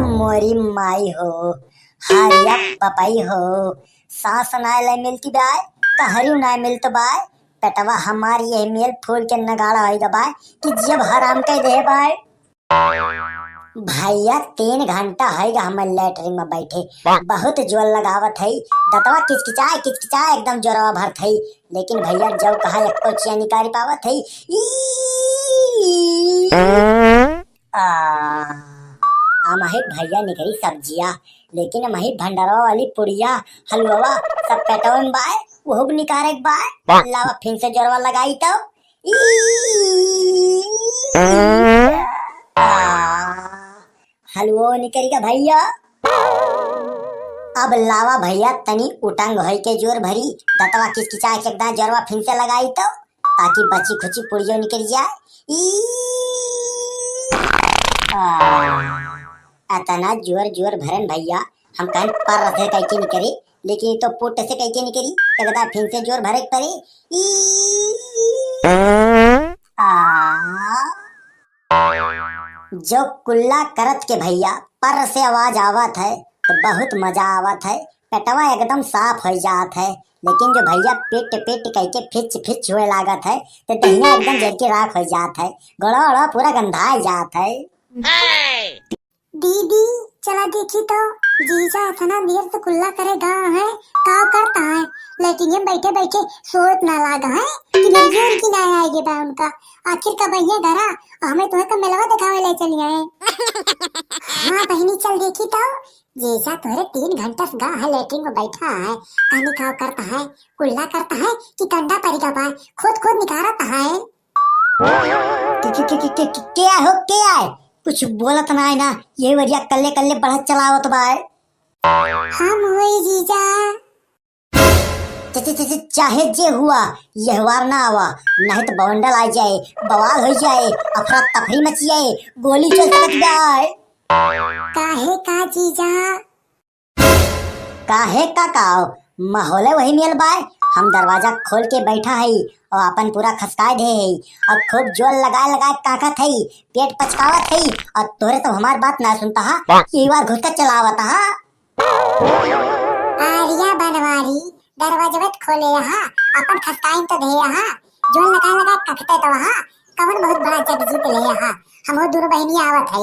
मोरी माई हो, हारिया पपाई हो, सांस नाय ले मिलती बाय, कहरी नाय मिलत बाय, पेटवा हमारी यही मेल फूल के नगाड़ा होएगा बाय कि जब हराम कह दे बाय। भैया 3 घंटा होएगा हम लैटरिन में बैठे, बहुत जोर लगावत है, दतवा किचकिचाए एकदम जोरवा भरत है, लेकिन भैया जब कहा एको चिया निकाल पावत है। अमहित भैया निकली सब्जिया, लेकिन अमहित भंडारा वाली पुड़िया हलवा सब पेटवन बाय, वो भी निकारे बाय, लावा फिर से जोरवा लगाई तो हलवा निकलेगा भैया। अब लावा भैया तनी उटंग होई के जोर भरी, दतवा किचकिचा के एकदम जोरवा फिर से लगाई तो ताकि बची खुची पुड़िया निकल जाए। अतना जोर जोर भरन भैया, हम कहीं पर रथे कैके निकले, लेकिन तो पुट से कैके निकली, एकदम फिर से जोर भरे पड़े। जो कुल्ला करत के भैया पर से आवाज आवत है तो बहुत मजा आवत है, पेटवा एकदम साफ हो जात है, लेकिन जो भैया पेट पेट कह के फिच फिच हुए लागत है तो दहिया एकदम जल के राख हो जात है, गड़ा पूरा गंधा जात है। दीदी चला देखी तो जीजा इतना देर से कुल्ला करेगा है, का करता है, लेकिन ये बैठे बैठे सोच ना लागा है कि निर्जी उनकी ना आएगी बा उनका, आखिर का भैया घरा हमें तुम्हें का मिलवा दिखावे ले चली आए। हाँ बहनी चल देखी तो जीजा तोरे 3 घंटा से गा है लेटरिन में बैठा है, कहानी खाओ करता है, कुल्ला करता है कि कंडा परिका पाए, खुद निकारता है। क्या हो क्या है, कुछ बोलत ना है ना, ये वरिया कल्ले कल्ले बढ़त चलावत बाय। हम वही जीजा चाहे जे हुआ यह वार ना आवा, नहीं तो बवंडल आ जाए, बवाल हो जाए, अफरा तफरी मच जाए, गोली चल सकत जाए। काहे का जीजा, काहे का काओ, माहौले वही मिल बाय, हम दरवाजा खोल के बैठा है और अपन पूरा खसकाए दे है और खूब जोर लगाए काकत है, पेट पचकावत है, और तोरे तो हमार बात ना सुनता हा, ये बार घुस कर चलावत हा। आरिया बनवारी दरवाजा मत खोले यहाँ, अपन खसकाइन तो दे यहाँ, जोर लगा कखते तो वहाँ, कवन बहुत बड़ा जग जीत ले यहाँ, हम वो दोनों बहनी आवत है।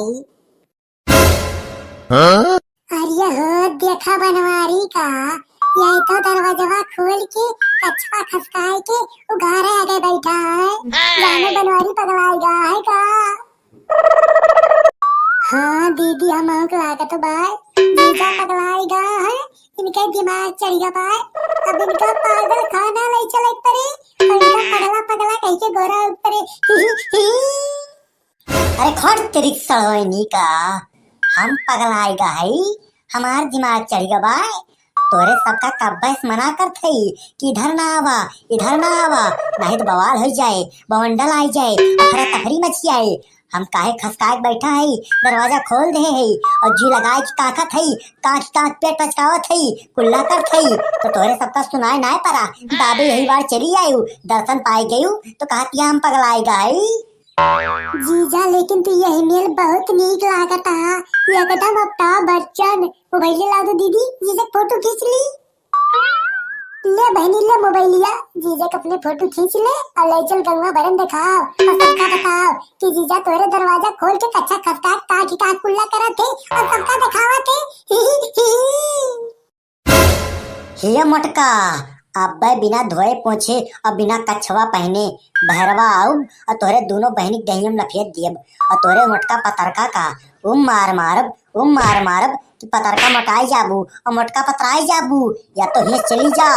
आरिया हो देखा बनवारी का, यही तो दरवाजा खोल के कछवा खसकाए के उगारे आगे बैठा है, जाने बनवारी पगलाएगा है का। हाँ दीदी हम लागत बाय, जीजा पगलाएगा है, इनका दिमाग चढ़ेगा बाय, अब इनका पागल खाना ले चले परे, और इनका पगला कहीं के गोरा ऊपरे। अरे खोट तेरी सड़ोनी का, हम पगलाएगा है, हमार दिमाग चढ़ेगा बाय, तोरे सबका कब्बस मना कर थई कि इधर ना आवा, नहीं तो बवाल हो जाए, बवंडल आ जाए, अफरा तफरी मच जाए, हम काहे खसकाए बैठा है, दरवाजा खोल दे है और जी लगाए की काकत है, काक पेट पचकावत है, कुल्ला कर थई, तो तोरे सबका सुनाए ना परा, दाबे यही बार चली आयु, दर्शन पाए गयु तो कहती हम पगलाएगा है। जीजा लेकिन तू यही मेल बहुत नीक लागता, एकदम अपना बच्चन मोबाइल ला दो दीदी, जीजा फोटो खींच ली, ले बहनी ले मोबाइलिया, जीजा का अपने फोटो खींच ले और ले चल गंगा बरन दिखाओ और सबका बताओ कि जीजा तोरे दरवाजा खोल के कच्चा खसका का कुल्ला करा थे और सबका दिखावा थे। हे मटका, अब बिना धोए पोछे और बिना कछवा पहने भैरवा आऊ और तोरे दोनों बहनी दहियम लफियत दियब, और तोरे मटका पतरका का मार मारब कि पतरका मटाई जाबू और मटका पतराई जाबू, या तो ही चली जा,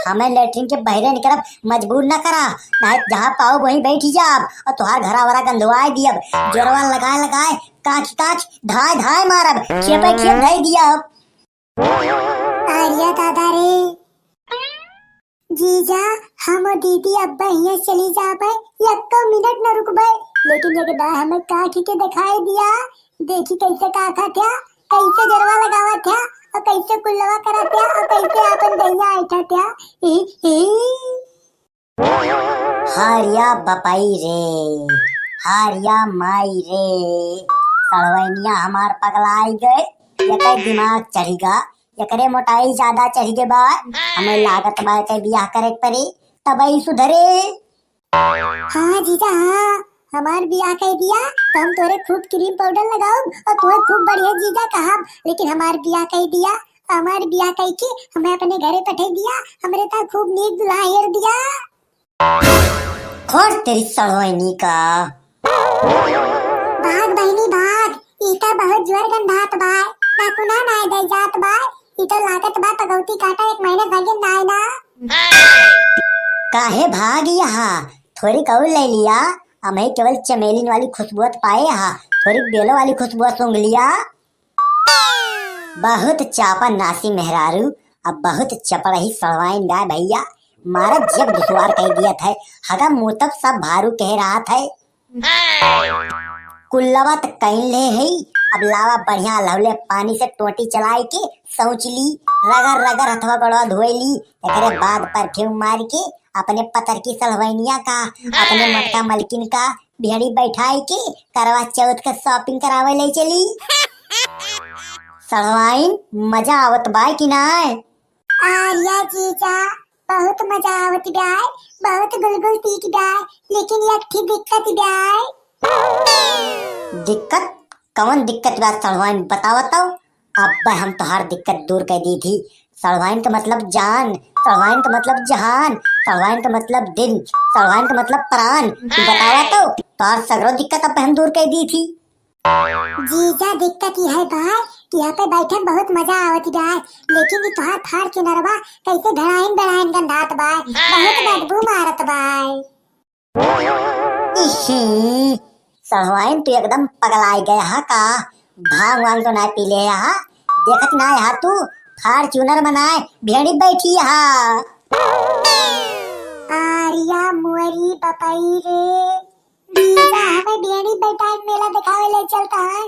हमें लेटरिन के बहरे निकलब मजबूर न करा, नहीं जहाँ पाओ वहीं बैठी जाब और तुहार घरा वरा गंधवाए दियब, जोरवा लगाए काच धाय मारब, खेपे धई दियब। आर्या दादा रे जीजा हम दीदी अब्बा यहाँ चली जाबे, एक मिनट न रुकबे, लेकिन जगदा हमें काकी के दिखाई दिया, देखी कैसे काका था, कैसे जरवा लगावा था और कैसे कुल्लवा करा था और कैसे अपन दैया आइठा था। हारिया बपाई रे, हारिया माई रे, सड़वैनिया हमार पगलाई गए, यकर दिमाग चढ़ीगा, यकरे मोटाई ज्यादा चढ़ी के बा, हमें लागत बा के बियाह करे पड़ी तबई सुधरे। हाँ जीजा हाँ, हमार बियाह कह दिया तो हम तोरे खूब क्रीम पाउडर लगाओ और तोरे खूब बढ़िया जीजा कहा, लेकिन हमार बियाह कह दिया, हमार बियाह कह के हमें अपने घरे पठे दिया, हमरे ता खूब नीक दुल्हा हेर दिया। खोर तेरी सड़वैनी का। भाग बहनी भाग, ईटा बहुत जोर गंधात बा, ना कुना नाय दे जात बा, ईटा लागत बा पगौती काटा 1 महीने भागे नाय ना। काहे भाग यहाँ, थोड़ी कौल ले लिया, हमें केवल चमेली वाली खुशबूत पाए यहाँ, थोड़ी बेलो वाली खुशबूत सूंघ लिया। बहुत चापा नासी मेहरारू, अब बहुत चपड़ही सड़वाइन गाय भैया, मारा जब दुश्वार कह दिया था, हगा मुँह तक सब भारू कह रहा था। कुल्लवा तक कहीं ले है, अब लावा बढ़िया लवले पानी से टोटी चलाई के सोच ली, रगर रगर हथवा गड़वा धोए ली, एकरे बाद परफ्यूम मार के अपने पतर की सलवैनिया का, अपने मटका मलकिन का भेड़ी बैठाई के करवा चौथ का शॉपिंग करावे ले चली। सलवाइन मजा आवत बा कि नाय? आर्या जीजा बहुत मजा आवत ब्याय, बहुत गुलगुल पीट ब्याय, लेकिन एक थी दिक्कत ब्याय। दिक्कत? कौन दिक्कत बा सलवाइन बताओ। अब हम तोहार दिक्कत दूर कर दी थी। सलवाइन का मतलब जान, सलवाइन का मतलब जहान, सलवाइन का मतलब दिल, सलवाइन का मतलब प्राण, तू बतावा तो तोहार सगरो दिक्कत अब हम दूर कर दी थी। जीजा दिक्कत यह है भाई, यहाँ पे बैठे बहुत मजा आवत बाय, लेकिन ये तोहार फाड़ के नरवा कैसे धड़ाइन धड़ाइन गंधात बाय, बहुत बदबू मारत बाय। सलवाइन तू एकदम पगलाई गया हा का, भांग वांग तो ना पी ले हा, देखत ना यहाँ तू फार्च्यूनर बनाए भेड़ी बैठी हा। आर्या मुअरी बपई रे, जीजा हमें भेड़ी बैठाए मेला दिखावे ले चलता है।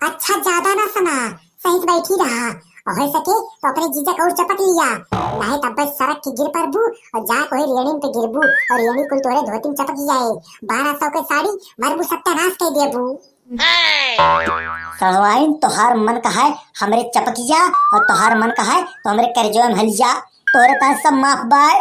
अच्छा ज्यादा ना सुना, सही से बैठी रहा, और हो सके तो अपने जीजा को और चपक लिया, नहीं तब बस सड़क के गिर पर बू और जा कोई रेणिन पे गिरबू और रेणी कुल तोरे धोती में चपक जाए, 1200 के साड़ी मरबू सत्यानाश कह देबू। सलवाइन तोहार मन का है हमरे चपक जा और तोहार मन का है तो हमरे करजो में हल जा, तोरे पास सब माफ बाय।